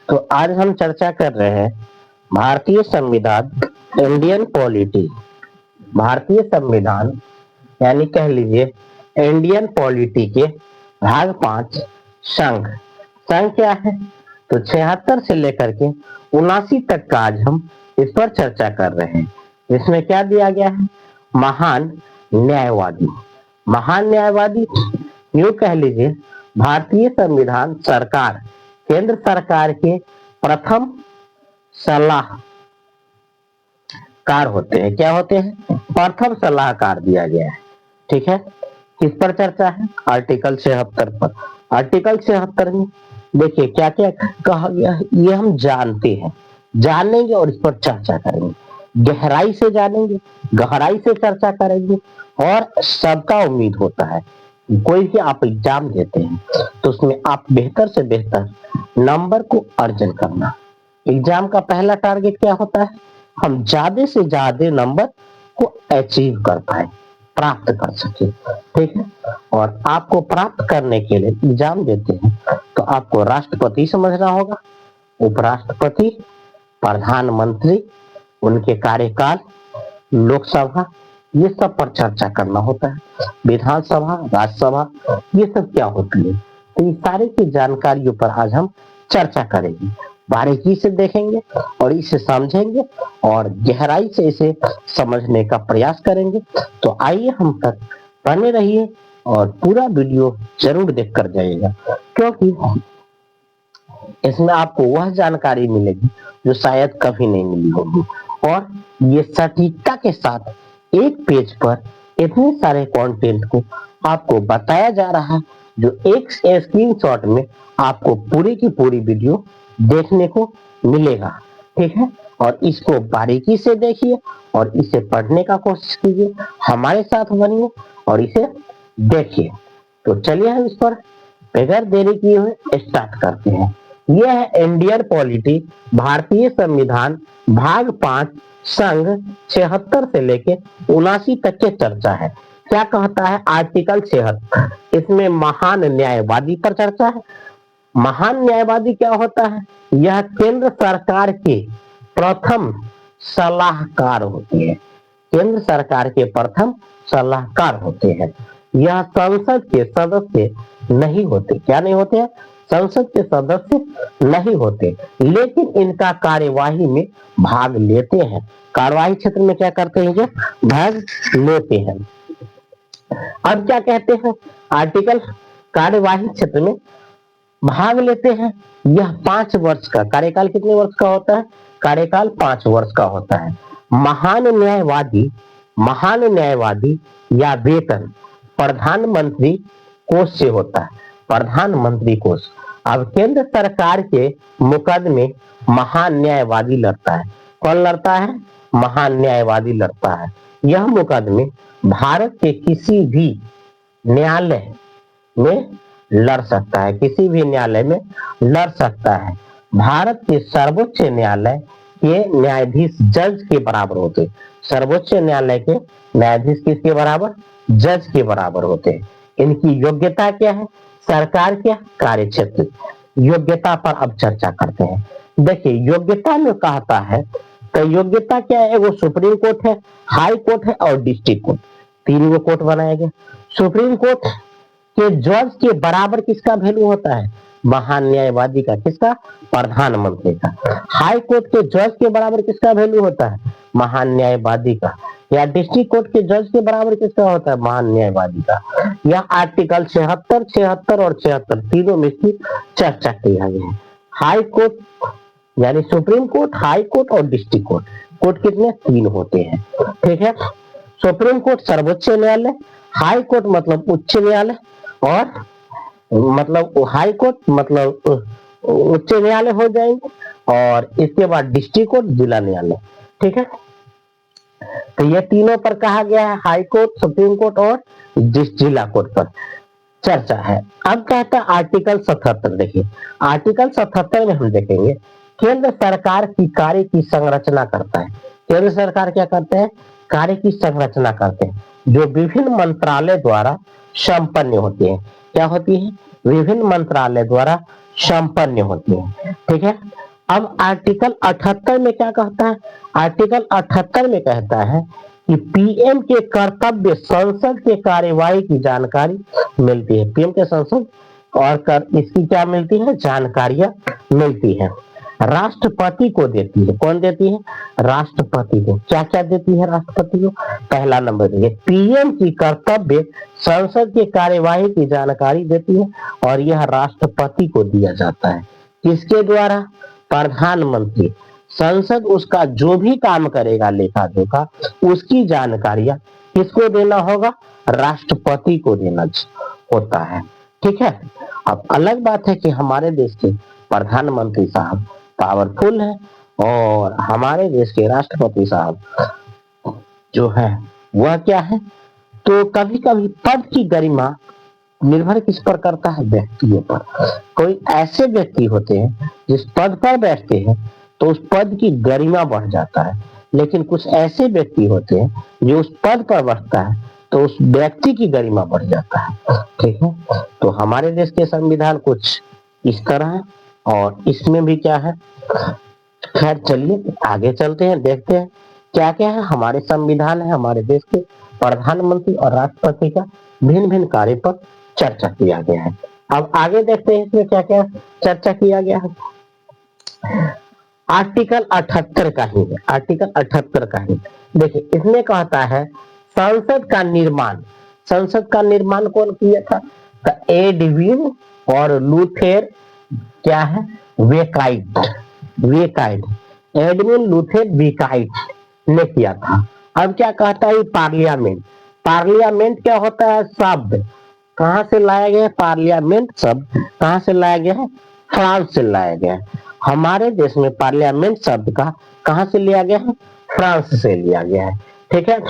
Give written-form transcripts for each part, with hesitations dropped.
तो आज हम चर्चा कर रहे हैं भारतीय संविधान, इंडियन पॉलिटी। भारतीय संविधान यानी कह लीजिए इंडियन पॉलिटी के भाग 5 संघ। संघ क्या है? तो 76 से लेकर के 79 तक का आज हम इस पर चर्चा कर रहे हैं। इसमें क्या दिया गया है? महान न्यायवादी। महान न्यायवादी यूं कह लीजिए भारतीय संविधान सरकार, केंद्र सरकार के प्रथम सलाहकार होते हैं। क्या होते हैं? प्रथम सलाहकार दिया गया है। ठीक है, किस पर चर्चा है? आर्टिकल 76 पर। आर्टिकल 76 में देखिए क्या क्या कहा गया है, ये हम जानते हैं, जानेंगे और इस पर चर्चा करेंगे, गहराई से जानेंगे, गहराई से चर्चा करेंगे। और सबका उम्मीद होता है कोई भी आप एग्जाम देते हैं तो उसमें आप बेहतर से बेहतर नंबर को अर्जन करना। एग्जाम का पहला टारगेट क्या होता है? हम ज्यादा से ज्यादा नंबर को अचीव कर पाए, प्राप्त कर सके। ठीक है, और आपको प्राप्त करने के लिए एग्जाम देते हैं तो आपको राष्ट्रपति समझना होगा, उपराष्ट्रपति, प्रधानमंत्री, उनके कार्यकाल, लोकसभा, ये सब पर चर्चा करना होता है। विधानसभा, राज्यसभा, ये सब क्या होती है, तो ये सारी की जानकारियों पर आज हम चर्चा करेंगे, बारीकी से देखेंगे और इसे समझेंगे और गहराई से इसे समझने का प्रयास करेंगे। तो आइए हम तक बने रहिए और पूरा वीडियो जरूर देख कर जाइएगा, क्योंकि इसमें आपको वह जानकारी मिलेगी जो शायद कभी नहीं मिली होगी। और ये सटीकता के साथ एक पेज पर इतने सारे कंटेंट को आपको बताया जा रहा है जो एक स्क्रीनशॉट में आपको पूरी की पूरी वीडियो देखने को मिलेगा। ठीक है, और इसको बारीकी से देखिए और इसे पढ़ने का कोशिश कीजिए, हमारे साथ बनिए और इसे देखिए। तो चलिए हम इस पर बगैर देरी किए हुए स्टार्ट करते हैं। यह है इंडियन पॉलिटी, भारतीय संविधान, भाग 5 संघ 76 से लेके 79 तक के चर्चा है। क्या कहता है आर्टिकल 76? इसमें महान न्यायवादी पर चर्चा है। महान न्यायवादी क्या होता है? यह केंद्र सरकार के प्रथम सलाहकार होते हैं। केंद्र सरकार के प्रथम सलाहकार होते हैं। यह संसद के सदस्य नहीं होते। क्या नहीं होते हैं? संसद के सदस्य नहीं होते, लेकिन इनका कार्यवाही में भाग लेते हैं। कार्यवाही क्षेत्र में क्या करते हैं? जो भाग लेते हैं। अब क्या कहते हैं आर्टिकल? कार्यवाही क्षेत्र में भाग लेते हैं। यह 5 वर्ष का कार्यकाल, कितने वर्ष का होता है? कार्यकाल 5 वर्ष का होता है। महान न्यायवादी या वेतन प्रधानमंत्री कोष से होता है। प्रधानमंत्री कोष। अब केंद्र सरकार के मुकदमे महान न्यायवादी लड़ता है। कौन लड़ता है? महान न्यायवादी लड़ता है। यह मुकदमे भारत के किसी भी न्यायालय में लड़ सकता है, किसी भी न्यायालय में लड़ सकता है। भारत के सर्वोच्च न्यायालय के न्यायाधीश जज के बराबर होते हैं। सर्वोच्च न्यायालय के न्यायाधीश किसके बराबर? जज के बराबर होते हैं। इनकी योग्यता क्या है? सरकार के कार्य क्षेत्र। योग्यता पर अब चर्चा करते हैं। देखिए योग्यता में कहता है तो योग्यता क्या है? वो सुप्रीम कोर्ट है, हाई कोर्ट है और डिस्ट्रिक्ट कोर्ट, 3 गो कोर्ट बनाया गया। सुप्रीम कोर्ट के जज के बराबर किसका वैल्यू होता है? महान न्यायवादी का। किसका? प्रधानमंत्री का। हाई कोर्ट के जज के बराबर किसका वैल्यू होता है? महान न्यायवादी का। या डिस्ट्रिक्ट कोर्ट के जज के बराबर किसका होता है? महान न्यायवादी का। यह आर्टिकल 76, 76 और 76 तीनों में इसकी चर्चा किया गया है। हाई कोर्ट यानी सुप्रीम कोर्ट, हाई कोर्ट और डिस्ट्रिक्ट कोर्ट। कोर्ट कितने? 3 होते हैं। ठीक है, सुप्रीम कोर्ट सर्वोच्च न्यायालय, हाई कोर्ट मतलब उच्च न्यायालय, और मतलब हाई कोर्ट मतलब उच्च न्यायालय हो जाएंगे, और इसके बाद डिस्ट्रिक्ट कोर्ट, जिला न्यायालय। ठीक है, तो ये तीनों पर कहा गया है, हाई कोर्ट, सुप्रीम कोर्ट और जिला कोर्ट पर चर्चा है। अब कहता है आर्टिकल 77। देखिए आर्टिकल 77 में हम देखेंगे केंद्र सरकार की कार्य की संरचना करता है। केंद्र सरकार क्या करते हैं? कार्य की संरचना करते हैं, जो विभिन्न मंत्रालय द्वारा संपन्न होती है। क्या होती है? विभिन्न मंत्रालय द्वारा संपन्न होती है। ठीक है। अब आर्टिकल 78 में क्या कहता है? आर्टिकल 78 में कहता है कि पीएम के कर्तव्य संसद के कार्यवाही की जानकारी मिलती है। पीएम के संसद और इसकी क्या मिलती है? जानकारियां मिलती है। राष्ट्रपति को देती है। कौन देती है? राष्ट्रपति को। क्या क्या देती है राष्ट्रपति को? पहला नंबर देखिए, पीएम की कर्तव्य संसद के कार्यवाही की जानकारी देती है और यह राष्ट्रपति को दिया जाता है। किसके द्वारा? प्रधानमंत्री। संसद उसका जो भी काम करेगा लेखा जोखा, उसकी जानकारियां किसको देना होगा? राष्ट्रपति को देना होता है। ठीक है। अब अलग बात है कि हमारे देश के प्रधानमंत्री साहब पावरफुल है और हमारे देश के राष्ट्रपति साहब जो है वह क्या है? तो कभी कभी पद की गरिमा निर्भर किस पर करता है? व्यक्तियों पर। कोई ऐसे व्यक्ति होते हैं जिस पद पर बैठते हैं तो उस पद की गरिमा बढ़ जाता है, लेकिन कुछ ऐसे व्यक्ति होते हैं जो उस पद पर बैठता है तो उस व्यक्ति की गरिमा बढ़ जाता है। ठीक है। तो हमारे देश के संविधान कुछ इस तरह है और इसमें भी क्या है। खैर चलिए आगे चलते हैं, देखते हैं क्या क्या है। हमारे संविधान है हमारे देश के प्रधानमंत्री और राष्ट्रपति का भिन्न भिन्न कार्य पर चर्चा किया गया है। अब आगे देखते हैं इसमें क्या क्या चर्चा किया गया है। आर्टिकल 78 का ही है। आर्टिकल 78 का ही देखिए, इसमें कहता है संसद का निर्माण। संसद का निर्माण कौन किया था? एडविन और लूथेर क्या है? वेकाइट। वेकाइट, एडविन लूथेर वेकाइट ने किया था। अब क्या कहता है? पार्लियामेंट। पार्लियामेंट क्या होता है? शब्द कहां से लाया गया? पार्लियामेंट शब्द कहां से लाया गया है? फ्रांस से लाया गया है। हमारे देश में पार्लियामेंट शब्द का कहां से लिया गया है? फ्रांस से लिया गया है। ठीक है।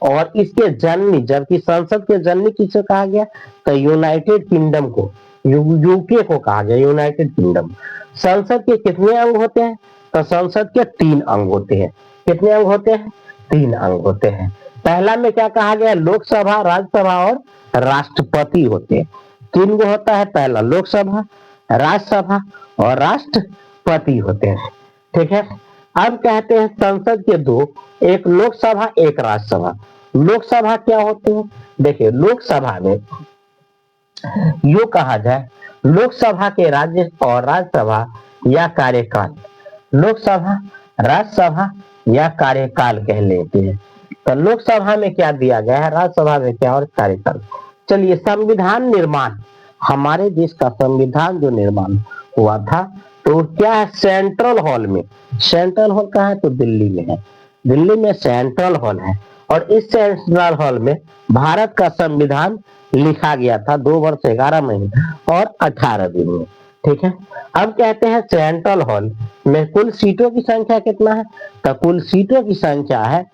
और इसके जननी, जबकि संसद के जननी किसे कहा गया? तो यूनाइटेड किंगडम को, यूके को कहा गया, यूनाइटेड किंगडम। संसद के कितने अंग होते हैं? तो संसद के 3 अंग होते हैं। कितने अंग होते हैं? 3 अंग होते हैं। पहला में क्या कहा गया? लोकसभा, राज्यसभा और राष्ट्रपति होते हैं। 3 गो होता है। पहला लोकसभा, राज्यसभा और राष्ट्रपति होते हैं। ठीक है। अब कहते हैं संसद के 2, एक लोकसभा एक राज्यसभा। लोकसभा क्या होते हैं? देखिए, लोकसभा में यू कहा जाए, लोकसभा के राज्य और राज्यसभा या कार्यकाल, लोकसभा, राज्यसभा या कार्यकाल कह लेते हैं। तो लोकसभा में क्या दिया गया है, राज्यसभा में क्या और कार्यकाल। चलिए, संविधान निर्माण, हमारे देश का संविधान जो निर्माण हुआ था तो क्या है? सेंट्रल हॉल में। सेंट्रल हॉल कहाँ है? तो दिल्ली में है। दिल्ली में सेंट्रल हॉल है और इस सेंट्रल हॉल में भारत का संविधान लिखा गया था 2 वर्ष 11 महीने और 18 दिन में। ठीक है। अब कहते हैं सेंट्रल हॉल में कुल सीटों की संख्या कितना है? तो कुल सीटों की संख्या है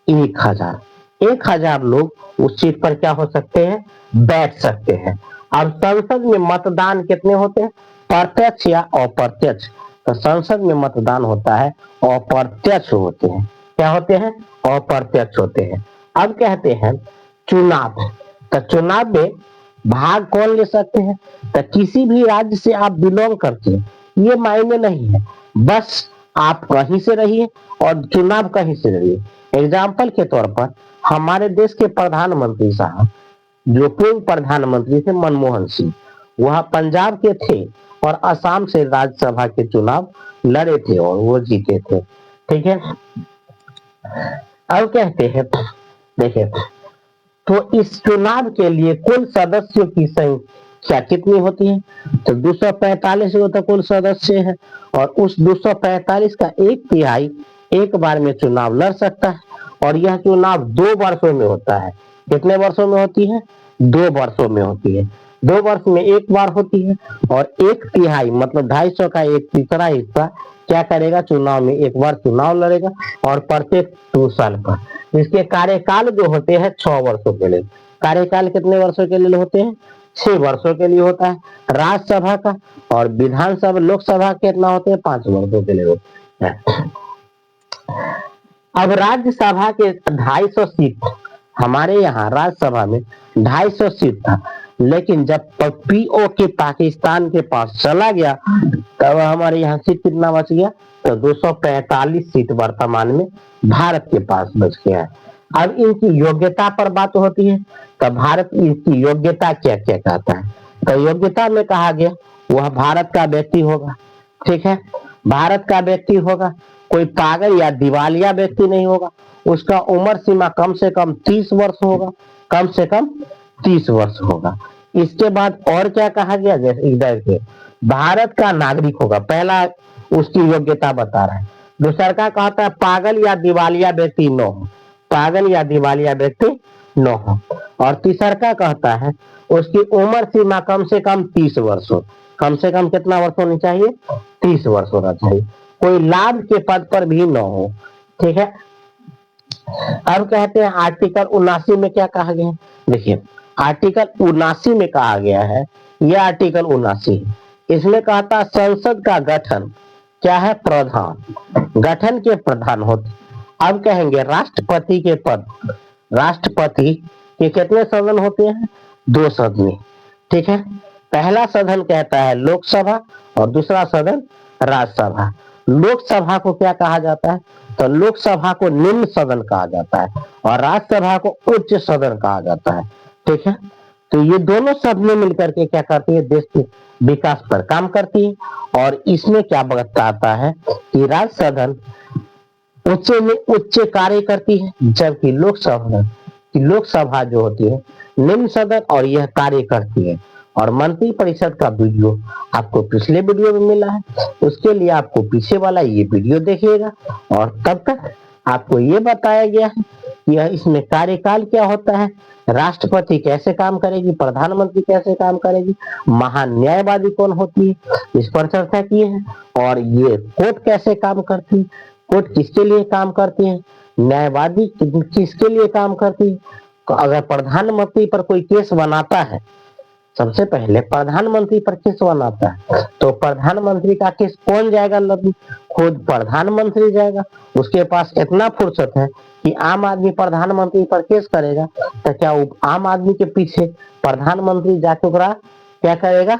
1000। 1000 लोग उस सीट पर क्या हो सकते हैं? बैठ सकते हैं। अब संसद में मतदान कितने होते हैं? प्रत्यक्ष या अप्रत्यक्ष? तो संसद में मतदान होता है अप्रत्यक्ष होते हैं। क्या होते हैं? अप्रत्यक्ष होते हैं। अब कहते हैं चुनाव। तो चुनाव में भाग कौन ले सकते हैं? तो किसी भी राज्य से आप बिलोंग करते हैं, ये मायने नहीं है, बस आप कहीं से रहिए और चुनाव कहीं से रहिए। एग्जाम्पल के तौर पर हमारे देश के प्रधानमंत्री साहब, जो पूर्व प्रधानमंत्री थे मनमोहन सिंह, वह पंजाब के थे और असम से राज्यसभा के चुनाव लड़े थे और वो जीते थे। ठीक है। अब कहते हैं, देखिए, तो इस चुनाव के लिए कुल सदस्यों की संख्या कितनी होती है? तो 245 तो कुल सदस्य है और उस 245 का 1/3 एक बार में चुनाव लड़ सकता है और यह चुनाव 2 वर्षों में होता है। कितने वर्षों में होती है? 2 वर्षों में होती है। 2 वर्ष में एक बार होती है और 1/3 मतलब 250 का 1/3 हिस्सा क्या करेगा? चुनाव में एक बार चुनाव लड़ेगा और प्रत्येक 2 साल पर। इसके कार्यकाल जो होते हैं 6 वर्षों के लिए। कार्यकाल कितने वर्षों के लिए होते हैं? 6 वर्षों के लिए होता है राज्यसभा का, और विधानसभा लोकसभा कितना होते हैं? 5 वर्षों के लिए होते हैं। अब राज्यसभा के 250 सीट हमारे यहाँ राज्यसभा में 250 सीट था, लेकिन जब पीओके पाकिस्तान के पास चला गया तब हमारे यहाँ सीट कितना बच गया, तो 245 सीट वर्तमान में भारत के पास बच गया है। अब इनकी योग्यता पर बात होती है, तो भारत इसकी योग्यता क्या क्या कहता है, तो योग्यता में कहा गया वह भारत का व्यक्ति होगा, ठीक है, भारत का व्यक्ति होगा, कोई पागल या दिवालिया व्यक्ति नहीं होगा, उसका उम्र सीमा कम से कम 30 वर्ष होगा, कम से कम 30 वर्ष होगा। इसके बाद और क्या कहा गया, जैसे इधर के भारत का नागरिक होगा, पहला उसकी योग्यता बता रहा है। दूसरा का कहता है पागल या दिवालिया व्यक्ति न हो, पागल या दिवालिया व्यक्ति न हो। और तीसरा का कहता है उसकी उम्र सीमा कम से कम 30 वर्ष हो, कम से कम कितना वर्ष होनी चाहिए, 30 वर्ष होना चाहिए, कोई लाभ के पद पर भी न हो, ठीक है। अब कहते हैं आर्टिकल 79 में क्या कहा गया, देखिए आर्टिकल 79 में कहा गया है, यह आर्टिकल 79 इसमें कहता संसद का गठन क्या है, प्रधान, गठन के प्रधान होते। अब कहेंगे राष्ट्रपति के पद, राष्ट्रपति के कितने सदन होते हैं, 2 सदन, ठीक है। पहला सदन कहता है लोकसभा और दूसरा सदन राज्यसभा। लोकसभा को क्या कहा जाता है, तो लोकसभा को निम्न सदन कहा जाता है और राज्यसभा को उच्च सदन कहा जाता है, ठीक है। तो ये दोनों सदनें मिलकर के क्या करती है, देश के विकास पर काम करती है। और इसमें क्या बताता है कि राज्य सदन उच्च में उच्च कार्य करती है, जबकि लोकसभा जो होती है निम्न सदन और यह कार्य करती है। और मंत्री परिषद का वीडियो आपको पिछले वीडियो में मिला है, उसके लिए आपको पीछे वाला ये वीडियो देखिएगा। और तब तक आपको ये बताया गया है कि यह इसमें कार्यकाल क्या होता है, राष्ट्रपति कैसे काम करेगी, प्रधानमंत्री कैसे काम करेगी, महान्यायवादी कौन होती है, इस पर चर्चा की है। और ये कोर्ट कैसे काम करती है, कोर्ट किसके लिए काम करती है, न्यायवादी किसके लिए काम करती है। अगर प्रधानमंत्री पर कोई केस बनाता है, सबसे पहले प्रधानमंत्री पर केस बनाता है, तो प्रधानमंत्री का केस कौन जाएगा लड़ने, खुद प्रधानमंत्री जाएगा। उसके पास इतना फुर्सत है कि आम आदमी प्रधानमंत्री पर केस करेगा, तो क्या आम आदमी के पीछे प्रधानमंत्री जाके क्या करेगा,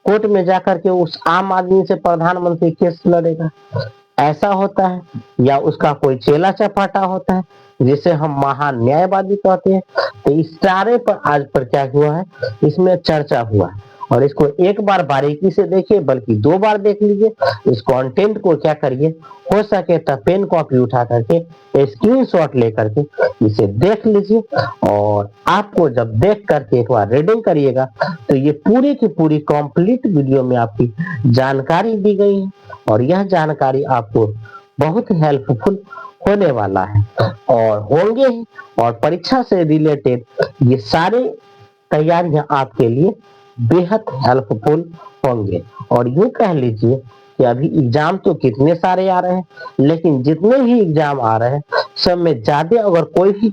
कोर्ट में जाकर के उस आम आदमी से प्रधानमंत्री केस लड़ेगा, ऐसा होता है। या उसका कोई चेला चपाटा होता है जिसे हम महान्यायवादी कहते हैं। तो इस सारे पर आज पर क्या हुआ है, इसमें चर्चा हुआ है। और इसको एक बार बारीकी से देखिए, बल्कि 2 बार देख लीजिए। इस कंटेंट को क्या करिए, हो सके तो पेन कॉपी उठा करके स्क्रीनशॉट लेकर के इसे देख लीजिए। और आपको जब देख करके एक बार रीडिंग करिएगा तो ये पूरी की पूरी कंप्लीट वीडियो में आपकी जानकारी दी गई है और यह जानकारी आपको बहुत हेल्पफुल होने वाला है और होंगे ही। और परीक्षा से रिलेटेड ये सारे तैयारियां आपके लिए बेहद हेल्पफुल होंगे। और यूं कह लीजिए कि अभी एग्जाम तो कितने सारे आ रहे हैं, लेकिन जितने भी एग्जाम आ रहे हैं सब में ज्यादा अगर कोई भी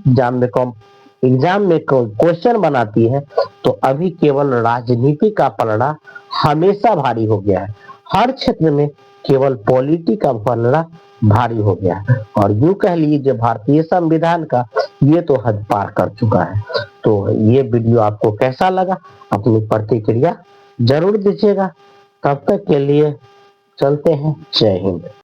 एग्जाम में क्वेश्चन बनाती है तो अभी केवल राजनीति का पलड़ा हमेशा भारी हो गया है। हर क्षेत्र में केवल पॉलिटी का पलड़ा भारी हो गया है। और यूं कह लीजिए भारतीय संविधान का ये तो हद पार कर चुका है। तो ये वीडियो आपको कैसा लगा, अपनी प्रतिक्रिया जरूर दीजिएगा। तब तक के लिए चलते हैं, जय हिंद।